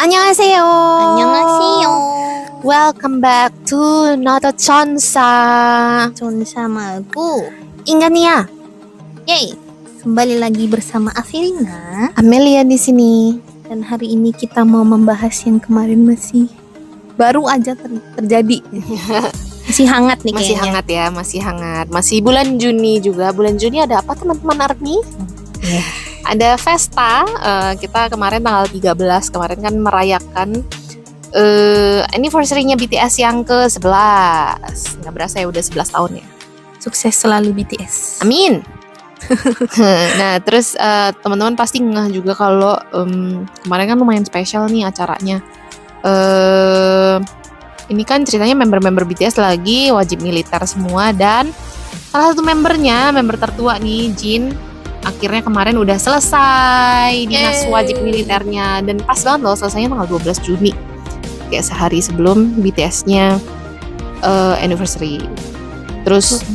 안녕하세요. 안녕하세요. Welcome back to another Chonsa. Chonsa 말고 Inggania. Yeay, kembali lagi bersama Avelina. Amelia di sini. Dan hari ini kita mau membahas yang kemarin masih baru aja terjadi. Masih hangat nih Masih kayaknya. hangat ya, masih hangat. Masih bulan Juni juga. Bulan Juni ada apa teman-teman Army? Yeah. Ada Festa. Kita kemarin tanggal 13 kemarin kan merayakan anniversary-nya BTS yang ke-11. Nggak berasa ya udah 11 tahun ya. Sukses selalu BTS. Amin. Nah terus teman-teman pasti ngeh juga kalau kemarin kan lumayan spesial nih acaranya. Ini kan ceritanya member-member BTS lagi wajib militer semua, dan salah satu member tertua nih Jin, akhirnya kemarin udah selesai dinas wajib militernya, dan pas banget loh selesainya tanggal 12 Juni, kayak sehari sebelum BTS-nya anniversary. Terus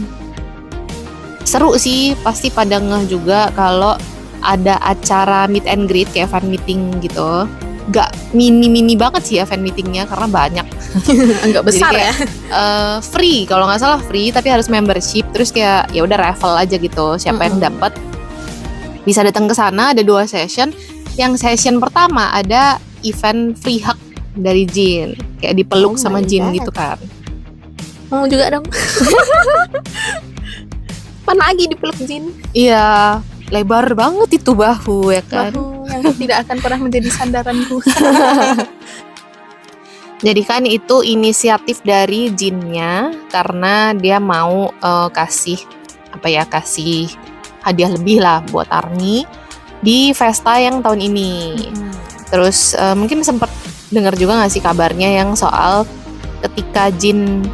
seru sih, pasti pada ngeh juga kalau ada acara meet and greet kayak fan meeting gitu. Gak mini banget sih ya fan meetingnya karena banyak. Agak besar ya. Free kalau nggak salah free, tapi harus membership. Terus kayak ya udah raffle aja gitu. Siapa yang dapat bisa datang ke sana. Ada 2 session. Yang session pertama ada event free hug dari Jin, kayak dipeluk sama Jin gitu kan. Mau juga dong. Mana lagi dipeluk Jin? Iya, lebar banget itu bahu ya kan. Bahu yang tidak akan pernah menjadi sandaranku. Jadi kan itu inisiatif dari Jinnya karena dia mau kasih hadiah lebih lah buat ARMY di Festa yang tahun ini. Terus mungkin sempat dengar juga nggak sih kabarnya yang soal ketika Jin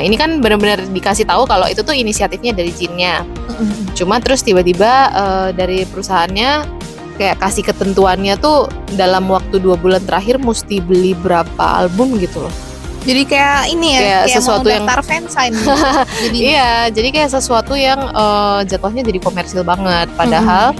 ini kan benar-benar dikasih tahu kalau itu tuh inisiatifnya dari Jinnya. Cuma terus tiba-tiba dari perusahaannya kayak kasih ketentuannya tuh dalam waktu 2 bulan terakhir mesti beli berapa album gitu loh. Jadi kayak ini ya, kayak sesuatu mau yang daftar fansign. Jadi iya, jadi kayak sesuatu yang jatuhnya jadi komersil banget. Padahal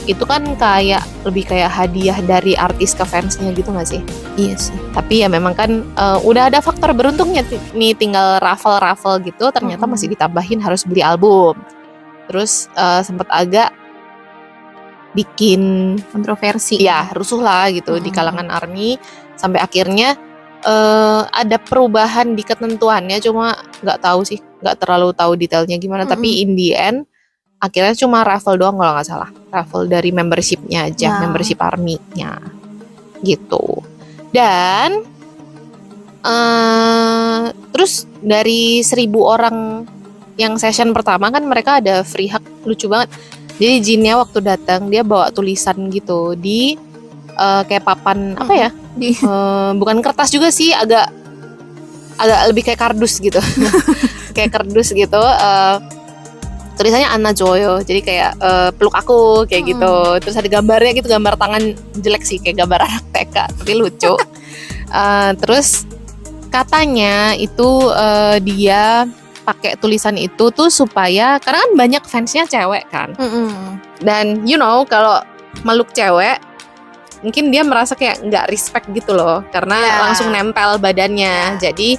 itu kan kayak lebih kayak hadiah dari artis ke fansnya gitu nggak sih? Iya sih. Tapi ya memang kan udah ada faktor beruntungnya nih, tinggal raffle gitu. Ternyata masih ditambahin harus beli album. Terus sempat agak bikin kontroversi. Ya rusuh lah gitu di kalangan ARMY. Sampai akhirnya ada perubahan di ketentuannya, cuma nggak terlalu tahu detailnya gimana. Tapi in the end akhirnya cuma raffle doang kalau nggak salah, raffle dari membershipnya aja, membership ARMY-nya gitu. Dan terus dari 1.000 orang yang session pertama kan mereka ada free hug, lucu banget. Jadi Jinnya waktu datang dia bawa tulisan gitu di kayak papan apa ya? Bukan kertas juga sih, agak lebih kayak kardus gitu. Kayak kardus gitu. Tulisannya Anna Joyo. Jadi kayak peluk aku kayak gitu. Terus ada gambarnya gitu, gambar tangan jelek sih kayak gambar anak TK, tapi lucu. Terus katanya itu dia pakai tulisan itu tuh supaya, karena kan banyak fansnya cewek kan, dan kalau meluk cewek mungkin dia merasa kayak nggak respect gitu loh, karena langsung nempel badannya. Jadi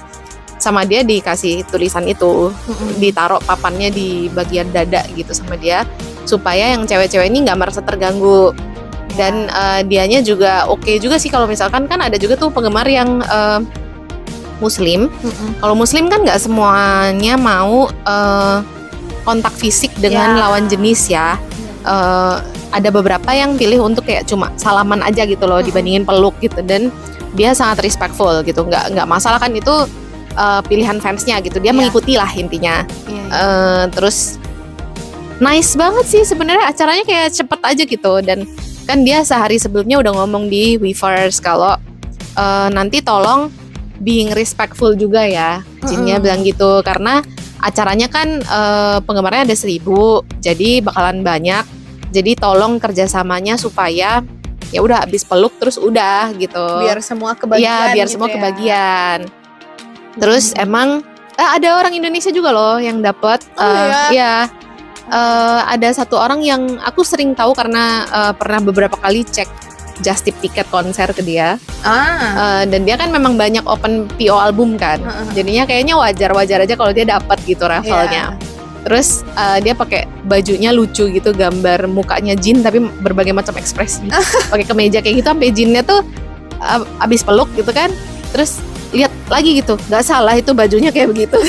sama dia dikasih tulisan itu, ditaruh papannya di bagian dada gitu sama dia, supaya yang cewek-cewek ini nggak merasa terganggu. Dan dianya juga oke juga sih kalau misalkan kan ada juga tuh penggemar yang Muslim. Kalau Muslim kan nggak semuanya mau kontak fisik dengan lawan jenis ya. Ada beberapa yang pilih untuk kayak cuma salaman aja gitu loh, dibandingin peluk gitu. Dan dia sangat respectful gitu, nggak masalah kan itu pilihan fansnya gitu. Dia mengikuti lah intinya. Terus nice banget sih sebenarnya, acaranya kayak cepet aja gitu. Dan kan dia sehari sebelumnya udah ngomong di Weverse kalau nanti tolong being respectful juga ya, Jinnya bilang gitu, karena acaranya kan penggemarnya ada 1.000, jadi bakalan banyak, jadi tolong kerjasamanya supaya ya udah abis peluk terus udah gitu, biar semua kebagian. Iya, biar semua kebagian. Terus emang ada orang Indonesia juga loh yang dapat. Ada satu orang yang aku sering tahu karena pernah beberapa kali cek just tip tiket konser ke dia. Dan dia kan memang banyak open PO album kan. Jadinya kayaknya wajar aja kalau dia dapat gitu raffle-nya. Terus dia pakai bajunya lucu gitu, gambar mukanya Jin tapi berbagai macam ekspresi. Pakai kemeja kayak gitu sampai Jinnya tuh abis peluk gitu kan. Terus lihat lagi gitu, nggak salah itu bajunya kayak begitu,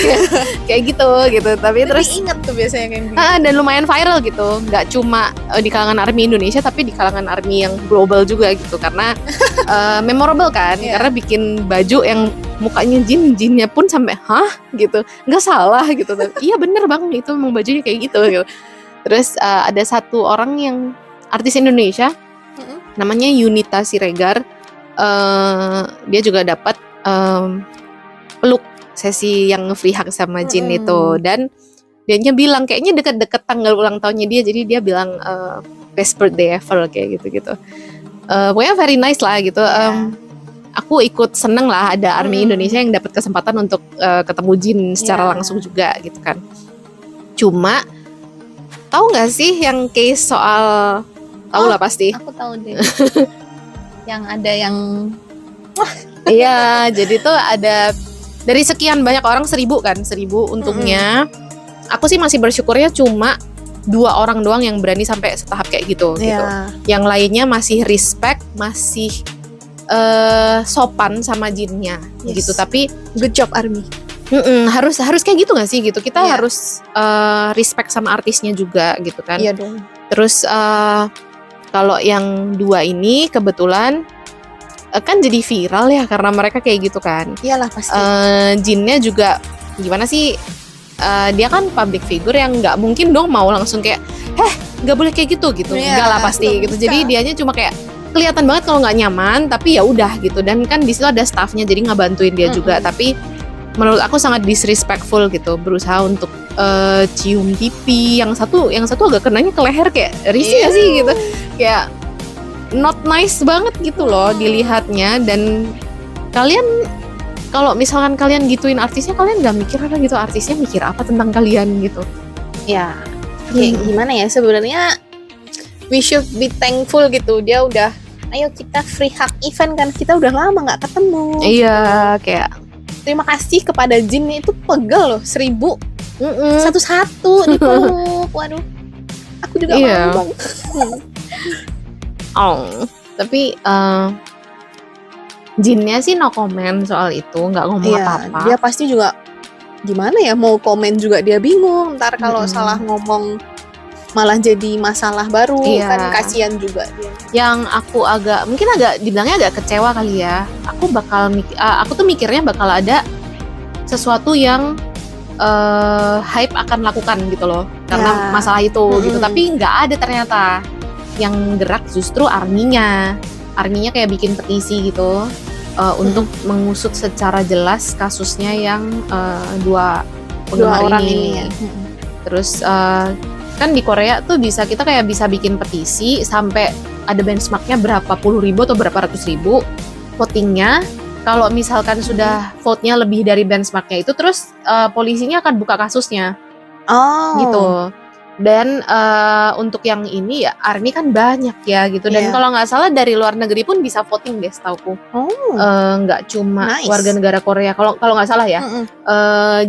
kayak gitu. Tapi terus inget tuh biasanya kayak gitu. Dan lumayan viral gitu, nggak cuma di kalangan ARMY Indonesia tapi di kalangan ARMY yang global juga gitu, karena memorable kan, karena bikin baju yang mukanya Jinnya pun sampai gitu, nggak salah gitu. Iya bener bang, itu memang bajunya kayak gitu. Terus ada satu orang yang artis Indonesia, namanya Yunita Siregar, dia juga dapat peluk sesi yang free hug sama Jin itu, dan dianya bilang kayaknya deket-deket tanggal ulang tahunnya dia, jadi dia bilang best birthday ever kayak gitu. Pokoknya very nice lah gitu. Aku ikut seneng lah ada ARMY Indonesia yang dapat kesempatan untuk ketemu Jin secara langsung juga gitu kan. Cuma tahu nggak sih yang case soal, tahu lah pasti. Aku tahu deh. Yang ada yang iya, jadi tuh ada dari sekian banyak orang 1.000 untungnya. Aku sih masih bersyukurnya cuma 2 orang doang yang berani sampai setahap kayak gitu. Yang lainnya masih respect, masih sopan sama Jinnya gitu. Tapi good job ARMY. harus kayak gitu nggak sih gitu. Kita harus respect sama artisnya juga gitu kan. Iya dong. Terus kalau yang 2 ini kebetulan kan jadi viral ya karena mereka kayak gitu kan. Iyalah pasti. Jinnya juga gimana sih, dia kan public figure yang nggak mungkin dong mau langsung kayak nggak boleh kayak gitu enggak lah pasti gitu. Jadi dianya cuma kayak kelihatan banget kalau nggak nyaman, tapi ya udah gitu. Dan kan di situ ada staffnya jadi ngebantuin dia juga. Tapi menurut aku sangat disrespectful gitu, berusaha untuk cium pipi. Yang satu agak kenanya ke leher, kayak risih sih gitu, kayak not nice banget gitu loh dilihatnya. Dan kalian kalau misalkan kalian gituin artisnya, kalian nggak mikir apa gitu, artisnya mikir apa tentang kalian gitu ya. Kayak gimana ya, sebenarnya we should be thankful gitu, dia udah ayo kita free hug event kan, kita udah lama nggak ketemu. Iya, kayak terima kasih kepada Jin, itu pegel loh, 1.000 satu-satu dipeluk. Waduh, aku juga mau bang. Tapi Jinnya sih no comment soal itu, nggak ngomong apa-apa. Dia pasti juga gimana ya, mau komen juga dia bingung. Ntar kalau salah ngomong malah jadi masalah baru, kan kasihan juga dia. Yang aku mungkin dibilangnya agak kecewa kali ya. Aku tuh mikirnya bakal ada sesuatu yang hype akan lakukan gitu loh, karena masalah itu gitu. Tapi nggak ada ternyata. Yang gerak justru ARMY-nya kayak bikin petisi gitu untuk mengusut secara jelas kasusnya yang 2 orang ini ya. Terus kan di Korea tuh kita kayak bisa bikin petisi sampai ada benchmarknya berapa puluh ribu atau berapa ratus ribu votingnya. Kalau misalkan sudah vote-nya lebih dari benchmarknya itu, terus polisinya akan buka kasusnya gitu. Dan untuk yang ini ya ARMY kan banyak ya gitu. Dan kalau nggak salah dari luar negeri pun bisa voting deh setauku. Nggak cuma warga negara Korea kalau nggak salah ya.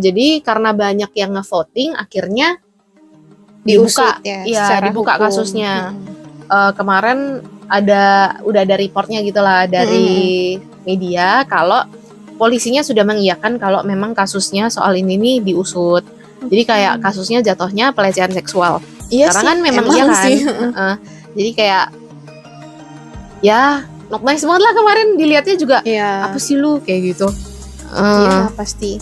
Jadi karena banyak yang nge-voting, akhirnya dibuka dibuka hukum. Kasusnya. Kemarin udah ada reportnya gitulah dari media kalau polisinya sudah mengiyakan kalau memang kasusnya soal ini nih diusut. Jadi kayak kasusnya jatuhnya pelecehan seksual. Iya, karena sih, kan memang iya kan. Jadi kayak ya not nice banget lah kemarin dilihatnya juga. Apa sih lu kayak gitu. Iya pasti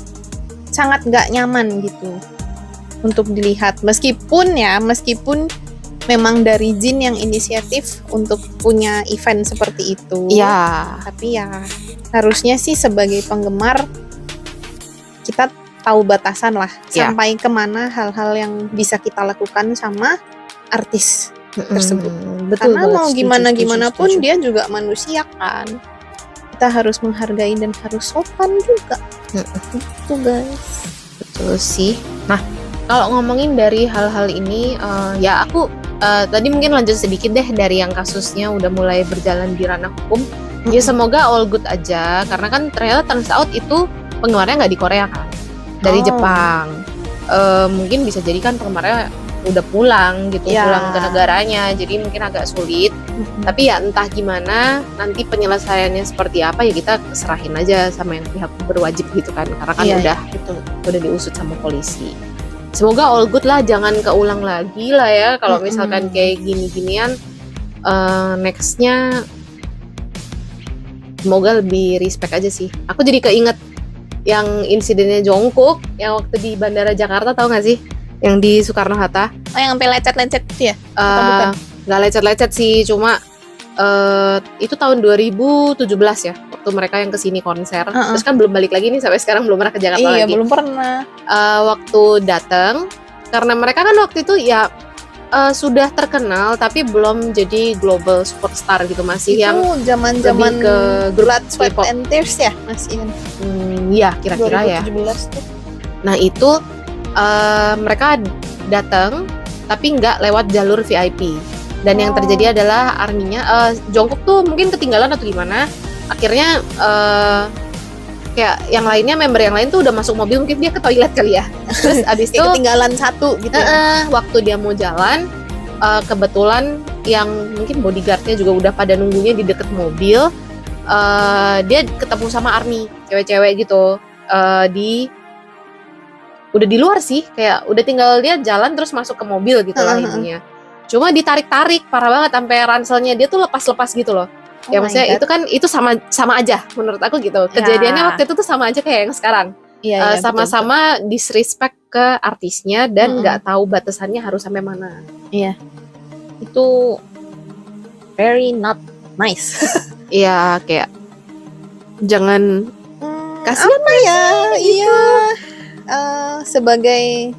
sangat nggak nyaman gitu untuk dilihat. Meskipun memang dari Jin yang inisiatif untuk punya event seperti itu. Iya. Tapi ya harusnya sih sebagai penggemar kita tahu batasan lah, sampai kemana hal-hal yang bisa kita lakukan sama artis tersebut. Betul, karena mau gimana pun dia juga manusia kan, kita harus menghargai dan harus sopan juga. Itu guys. Betul sih. Nah, kalau ngomongin dari hal-hal ini ya aku tadi mungkin lanjut sedikit deh dari yang kasusnya udah mulai berjalan di ranah hukum. Ya semoga all good aja, karena kan ternyata turns out itu penggemarnya nggak di Korea kan, dari Oh. Jepang. Mungkin bisa jadi kan penggemarnya udah pulang gitu, Ya. pulang ke negaranya, jadi mungkin agak sulit. Tapi ya entah gimana nanti penyelesaiannya seperti apa, ya kita serahin aja sama yang pihak berwajib gitu kan, karena kan Iya, udah betul. udah diusut sama polisi. Semoga all good lah, jangan keulang lagi lah ya kalau misalkan kayak gini-ginian. Nextnya semoga lebih respect aja sih. Aku jadi keinget yang insidennya Jungkook yang waktu di Bandara Jakarta, tahu nggak sih? Yang di Soekarno Hatta. Oh, yang sampai lecet-lecet itu ya? Atau bukan? Nggak lecet-lecet sih, cuma itu tahun 2017 ya, waktu mereka yang kesini konser. Terus kan belum balik lagi nih, sampai sekarang belum pernah ke Jakarta Iya, lagi. belum pernah. Waktu datang, karena mereka kan waktu itu ya sudah terkenal tapi belum jadi global superstar gitu, masih yang Itu zaman-zaman lebih ke grup Blood, Sweat K-pop. and Tears ya? Masih kan? Ya kira-kira ya. 2017 tuh. Nah itu mereka datang tapi nggak lewat jalur VIP, dan yang terjadi adalah arminya Jungkook tuh mungkin ketinggalan atau gimana, akhirnya kayak yang lainnya, member yang lain tuh udah masuk mobil, mungkin dia ke toilet kali ya. Terus abis itu Kayak ketinggalan satu gitu ya? waktu dia mau jalan, kebetulan yang mungkin bodyguardnya juga udah pada nunggunya di deket mobil, dia ketemu sama army cewek-cewek gitu, udah di luar sih, kayak udah tinggal dia jalan terus masuk ke mobil gitu lah intinya. Cuma ditarik-tarik parah banget sampai ranselnya dia tuh lepas-lepas gitu loh. Ya Oh my maksudnya God. itu kan itu sama aja menurut aku gitu. Kejadiannya waktu itu tuh sama aja kayak yang sekarang. Iya, Sama-sama disrespect ke artisnya dan nggak tahu batasannya harus sampai mana. betul. Itu very not nice. Iya, kayak jangan kasihan apa ya? Iya. Sebagai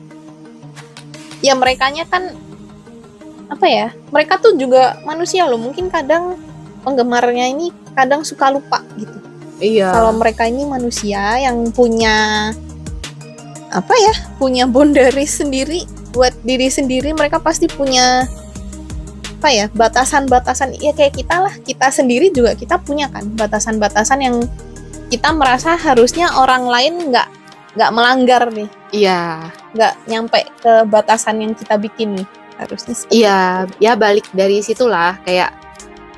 ya merekanya kan apa ya? Mereka tuh juga manusia loh. Mungkin kadang penggemarnya ini kadang suka lupa gitu. Iya. Kalau mereka ini manusia yang punya apa ya? Punya boundaries sendiri buat diri sendiri, mereka pasti punya apa ya? Batasan-batasan. Ya kayak kita lah. Kita sendiri juga kita punya kan batasan-batasan yang kita merasa harusnya orang lain nggak melanggar nih, Iya. nggak nyampe ke batasan yang kita bikin nih, harusnya seperti Iya, ya balik dari situlah, kayak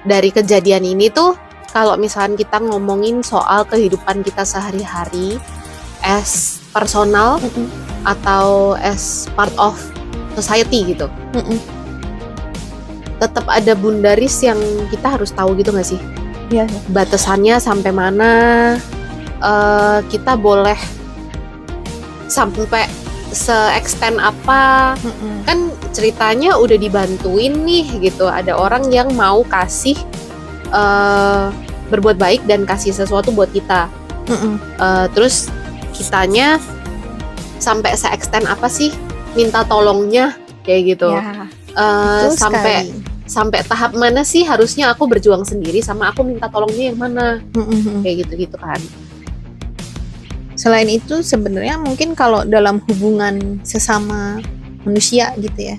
dari kejadian ini tuh kalau misalnya kita ngomongin soal kehidupan kita sehari-hari as personal atau as part of society gitu, tetap ada boundaries yang kita harus tahu gitu nggak sih? Iya. Batasannya sampai mana, kita boleh sampai se-extend apa. Kan ceritanya udah dibantuin nih gitu, ada orang yang mau kasih berbuat baik dan kasih sesuatu buat kita. Terus kitanya sampai se-extend apa sih minta tolongnya kayak gitu. Ya, betul sampai sekali. sampai tahap mana sih harusnya aku berjuang sendiri sama aku minta tolongnya yang mana, kayak gitu-gitu kan. Selain itu sebenarnya mungkin kalau dalam hubungan sesama manusia gitu ya,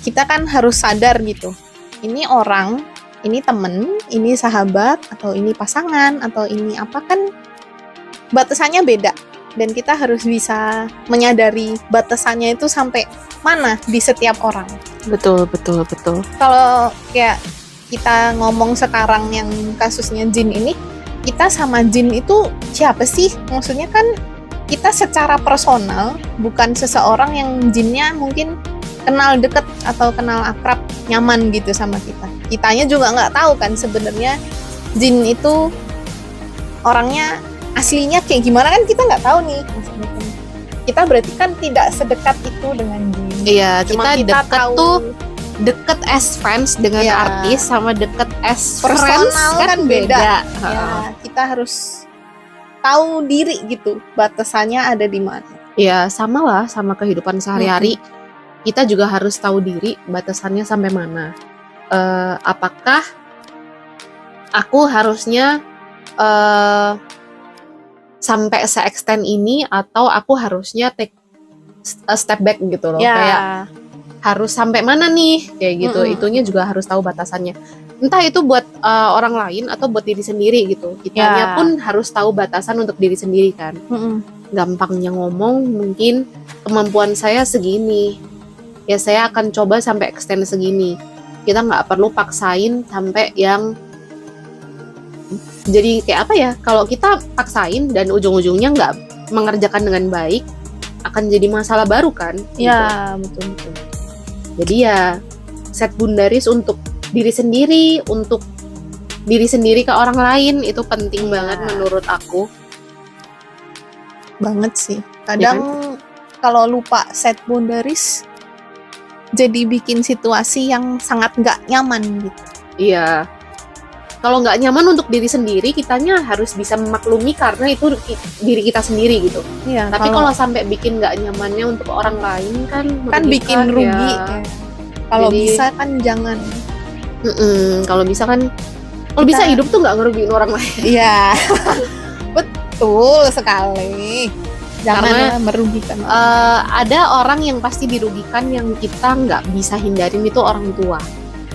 kita kan harus sadar gitu, ini orang, ini temen, ini sahabat, atau ini pasangan, atau ini apa, kan batasannya beda, dan kita harus bisa menyadari batasannya itu sampai mana di setiap orang. Betul. Kalau kayak kita ngomong sekarang yang kasusnya Jin ini, kita sama Jin itu siapa sih? Maksudnya kan kita secara personal, bukan seseorang yang Jinnya mungkin kenal deket atau kenal akrab, nyaman gitu sama kita. Kitanya juga nggak tahu kan sebenarnya Jin itu orangnya aslinya kayak gimana, kan kita nggak tahu nih. Kita berarti kan tidak sedekat itu dengan Jin. Iya, Cuma kita deket tahu tuh deket as fans dengan Iya. artis sama deket as Personal friends kan beda. Heeh. Ya, kita harus tahu diri gitu, batasannya ada di mana. Ya sama lah, sama kehidupan sehari-hari. Kita juga harus tahu diri batasannya sampai mana. Apakah aku harusnya sampai se-extend ini, atau aku harusnya take a step back gitu loh. Ya, Kayak harus sampai mana nih kayak gitu. Itunya juga harus tahu batasannya. Entah itu buat orang lain atau buat diri sendiri gitu. Kitanya pun harus tahu batasan untuk diri sendiri kan. Gampangnya ngomong mungkin kemampuan saya segini. Ya saya akan coba sampai extend segini. Kita nggak perlu paksain sampai yang jadi kayak apa ya? Kalau kita paksain dan ujung-ujungnya nggak mengerjakan dengan baik, akan jadi masalah baru kan? Ya, betul. Jadi ya set boundaries untuk diri sendiri, untuk diri sendiri ke orang lain itu penting banget menurut aku. Banget sih. Kadang kalau lupa set boundaries jadi bikin situasi yang sangat nggak nyaman gitu. Iya. Kalau nggak nyaman untuk diri sendiri, kitanya harus bisa memaklumi karena itu diri kita sendiri gitu. Iya. Tapi kalau sampai bikin nggak nyamannya untuk orang lain kan bikin rugi. Ya. Kalau bisa kan jangan. Kalau bisa kan, kalau bisa hidup tuh nggak ngerugiin orang lain. Iya. Betul sekali. Jangan merugikan. Ada orang yang pasti dirugikan yang kita nggak bisa hindarin, itu orang tua.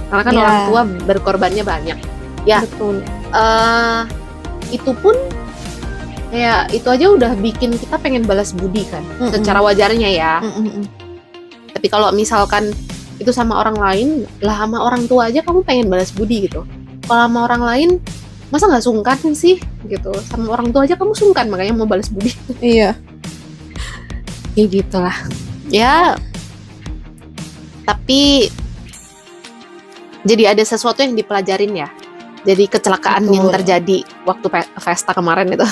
Karena kan orang tua berkorbannya banyak. Ya, betul. Itu pun kayak itu aja udah bikin kita pengen balas budi kan, secara wajarnya ya. Tapi kalau misalkan itu sama orang lain, lah sama orang tua aja kamu pengen balas budi gitu. Kalau sama orang lain, masa nggak sungkan sih gitu? Sama orang tua aja kamu sungkan, makanya mau balas budi. Iya. Ya gitulah. Ya. Tapi jadi ada sesuatu yang dipelajarin ya. Jadi kecelakaan yang terjadi waktu Vesta kemarin itu.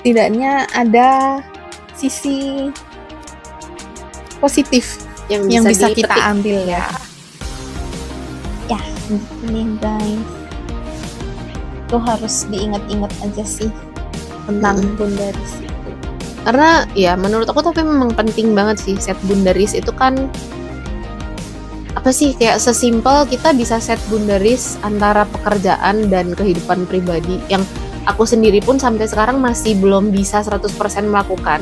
Tidaknya ada sisi positif yang bisa kita ambil ya. Ya, ini guys. Itu harus diingat-ingat aja sih tentang boundaries itu. Karena ya menurut aku tapi memang penting banget sih set boundaries itu kan. Apa sih, kayak sesimpel kita bisa set boundaries antara pekerjaan dan kehidupan pribadi yang aku sendiri pun sampai sekarang masih belum bisa 100% melakukan.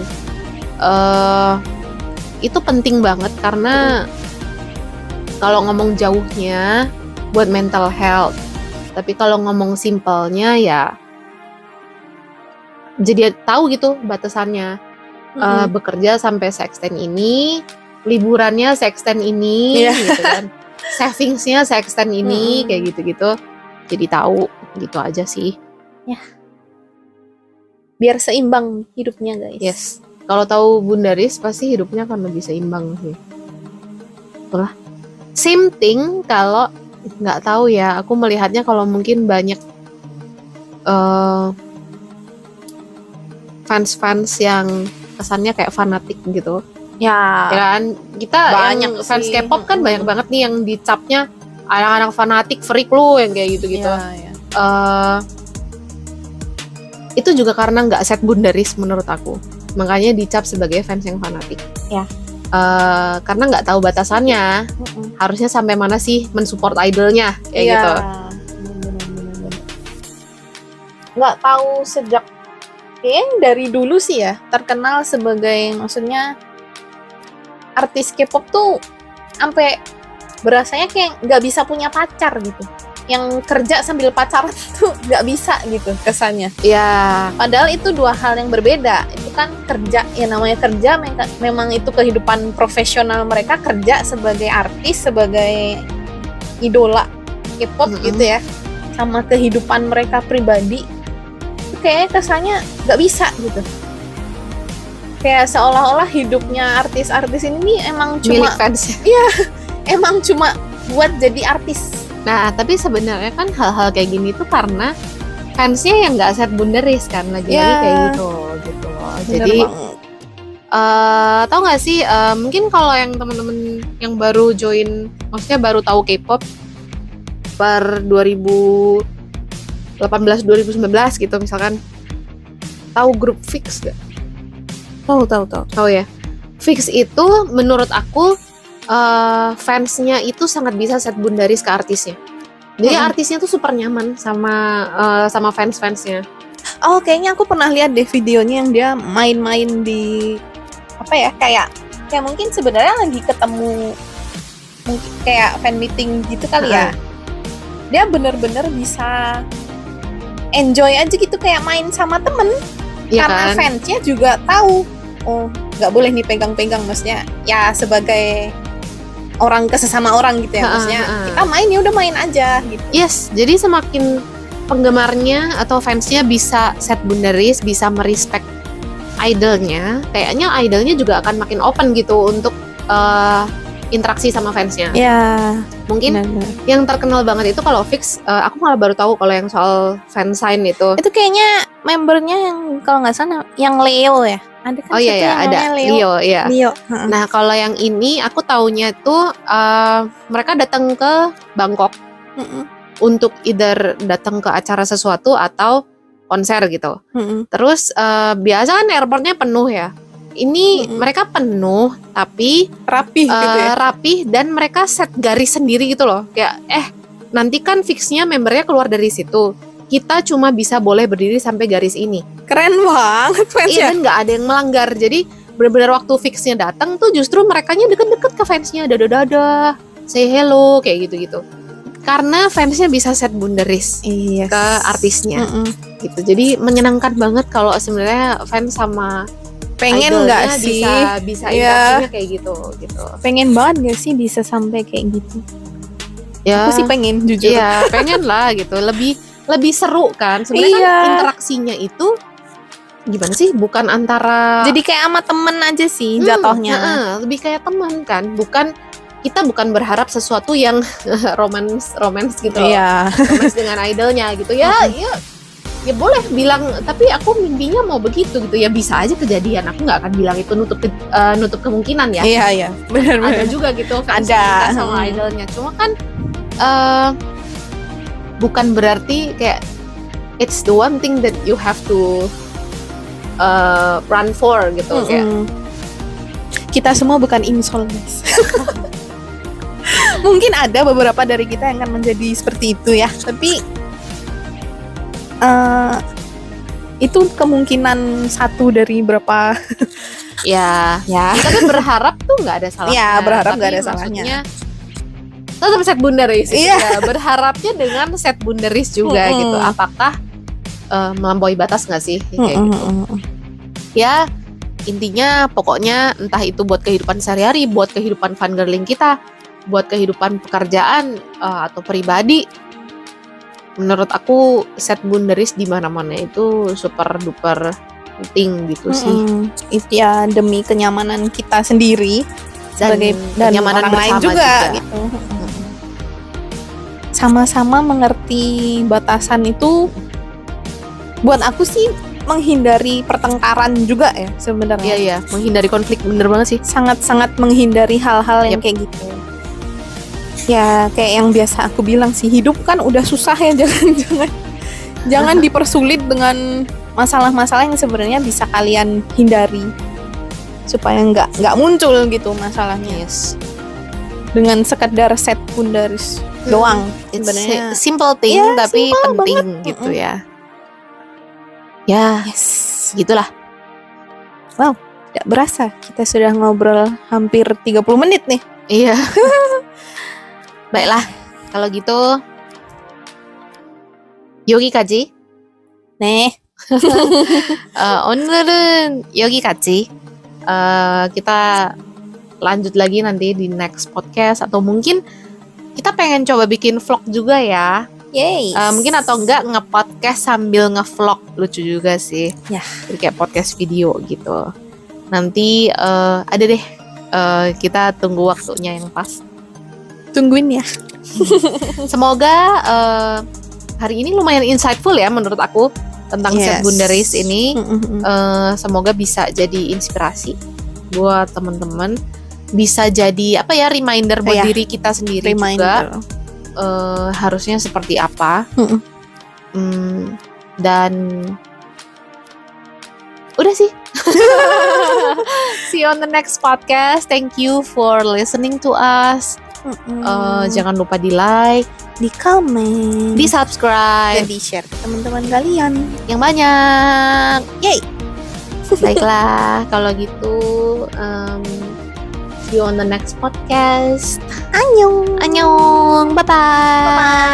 Itu penting banget karena kalau ngomong jauhnya buat mental health, tapi kalau ngomong simpelnya ya jadi tahu gitu batasannya. Bekerja sampai se-extend ini, liburannya se-extend ini, gitu kan. Savingsnya se-extend ini, kayak gitu-gitu. Jadi tahu, gitu aja sih. Ya. Biar seimbang hidupnya, guys. Yes. Kalau tahu boundaries, pasti hidupnya akan lebih seimbang sih. Itulah. Same thing kalau nggak tahu ya. Aku melihatnya kalau mungkin banyak fans-fans yang kesannya kayak fanatik gitu. Ya kan kita banyak fans K-pop kan banyak banget nih yang dicapnya anak-anak fanatik, freak lu yang kayak gitu-gitu. Itu juga karena nggak set boundaries menurut aku, makanya dicap sebagai fans yang fanatik. Ya. Karena nggak tahu batasannya, harusnya sampai mana sih mensupport idolnya kayak gitu. Bener. Nggak tahu sejak dari dulu sih ya terkenal sebagai, maksudnya artis K-pop tuh sampai berasanya kayak nggak bisa punya pacar gitu. Yang kerja sambil pacaran tuh nggak bisa gitu kesannya. Ya. Padahal itu dua hal yang berbeda. Itu kan kerja, ya namanya kerja, memang itu kehidupan profesional mereka, kerja sebagai artis, sebagai idola K-pop gitu ya. Sama kehidupan mereka pribadi, itu kayaknya kesannya nggak bisa gitu. Kayak seolah-olah hidupnya artis-artis ini nih emang cuma milik fans. Iya, emang cuma buat jadi artis. Nah, tapi sebenarnya kan hal-hal kayak gini tuh karena fansnya yang nggak set boundaries kan, lagi-lagi kayak gitu loh. Jadi tahu nggak sih, mungkin kalau yang teman-teman yang baru join, maksudnya baru tahu K-pop per 2018-2019 gitu misalkan, tahu grup Fix gak? Tahu ya. Fix itu menurut aku fansnya itu sangat bisa set boundaries ke artisnya. Jadi artisnya tuh super nyaman sama fans-fansnya. Oh, kayaknya aku pernah lihat deh videonya yang dia main-main di apa ya, kayak kayak mungkin sebenarnya lagi ketemu, mungkin kayak fan meeting gitu kali ya. Dia bener-bener bisa enjoy aja gitu, kayak main sama temen. Iya Karena kan? fansnya juga tahu, oh nggak boleh nih pegang-pegang, maksudnya ya sebagai orang ke sesama orang gitu ya, maksudnya kita main ya udah main aja gitu. Yes, jadi semakin penggemarnya atau fansnya bisa set boundaries, bisa merespect idolnya, kayaknya idolnya juga akan makin open gitu untuk interaksi sama fansnya. Ya, Mungkin benar-benar. yang terkenal banget itu kalau fix, aku malah baru tahu kalau yang soal fansign itu. Itu kayaknya membernya yang kalau nggak salah yang Leo ya. Ada kan Oh iya satu ya, yang ada namanya Leo. Leo ya. Leo. Heeh. Nah kalau yang ini aku taunya tuh mereka datang ke Bangkok Mm-mm. untuk either datang ke acara sesuatu atau konser gitu. Mm-mm. Terus biasa kan airportnya penuh ya. Ini mereka penuh tapi Rapih gitu ya. rapih dan mereka set garis sendiri gitu loh. Kayak nanti kan fixnya membernya keluar dari situ. Kita cuma bisa boleh berdiri sampai garis ini. Keren banget fansnya. Iya, dan nggak ada yang melanggar. Jadi benar-benar waktu fixnya datang tuh justru merekanya deket-deket ke fansnya, dadah-dadah, say hello kayak gitu-gitu. Karena fansnya bisa set boundaries Iya. ke artisnya, Mm-mm. gitu. Jadi menyenangkan banget kalau sebenarnya fans sama Pengen idolnya nggak sih? bisa Iya. interaksinya kayak gitu. Pengen banget nggak sih bisa sampai kayak gitu? Ya, Aku sih pengen jujur. iya, pengen lah gitu. Lebih seru kan. Sebenarnya Iya. kan interaksinya itu gimana sih? Bukan antara Jadi kayak sama temen aja sih jatohnya. lebih kayak teman kan, kita bukan berharap sesuatu yang romance gitu loh. Iya. Romance dengan idolnya gitu ya. Ya boleh bilang, tapi aku mimpinya mau begitu gitu ya, bisa aja kejadian. Aku nggak akan bilang itu nutup kemungkinan ya. Iya. Benar-benar. Ada juga gitu fans Ada. kita sama idolnya. Cuma kan bukan berarti kayak it's the one thing that you have to run for gitu. Kayak Kita semua bukan insol guys. Mungkin ada beberapa dari kita yang akan menjadi seperti itu ya, tapi itu kemungkinan satu dari berapa. ya kita kan berharap tuh nggak ada salahnya. Iya, berharap nggak Tapi ada salahnya. maksudnya tetap set boundaries. Iya. Ya. Berharapnya dengan set boundaries juga gitu. Apakah melampaui batas nggak sih kayak gitu? Ya intinya pokoknya entah itu buat kehidupan sehari-hari, buat kehidupan fangirling kita, buat kehidupan pekerjaan atau pribadi, menurut aku set boundaries di mana-mana itu super duper penting gitu sih. Itu ya demi kenyamanan kita sendiri Dan sebagai dan kenyamanan orang lain bersama juga gitu. Sama-sama mengerti batasan itu buat aku sih menghindari pertengkaran juga ya sebenarnya. Iya, menghindari konflik, bener banget sih. Sangat-sangat menghindari hal-hal yang kayak gitu. Ya kayak yang biasa aku bilang sih, hidup kan udah susah ya, jangan dipersulit dengan masalah-masalah yang sebenarnya bisa kalian hindari supaya nggak muncul gitu masalahnya. Yes. Dengan sekedar set boundaries doang It's sebenarnya. simple thing Iya, tapi simple penting banget. gitu ya. Ya, Yes. gitulah. Tidak berasa kita sudah ngobrol hampir 30 menit nih. Iya. Baiklah, kalau gitu 여기까지. 네. 오늘은 여기까지. kita lanjut lagi nanti di next podcast atau mungkin kita pengen coba bikin vlog juga ya. Yay. Mungkin atau enggak nge-podcast sambil nge-vlog, lucu juga sih. Ya. Jadi kayak podcast video gitu. Nanti ada deh, kita tunggu waktunya yang pas. Tungguin ya. Semoga hari ini lumayan insightful ya menurut aku tentang set boundaries ini. Semoga bisa jadi inspirasi buat teman-teman, bisa jadi apa ya, reminder buat diri kita sendiri juga. Harusnya seperti apa. Dan udah sih. See you on the next podcast. Thank you for listening to us. Jangan lupa di like, di komen, di subscribe, dan di share ke teman-teman kalian yang banyak. Yay. Baiklah, kalau gitu See you on the next podcast. Annyeong. Annyeong. Bye-bye. Bye.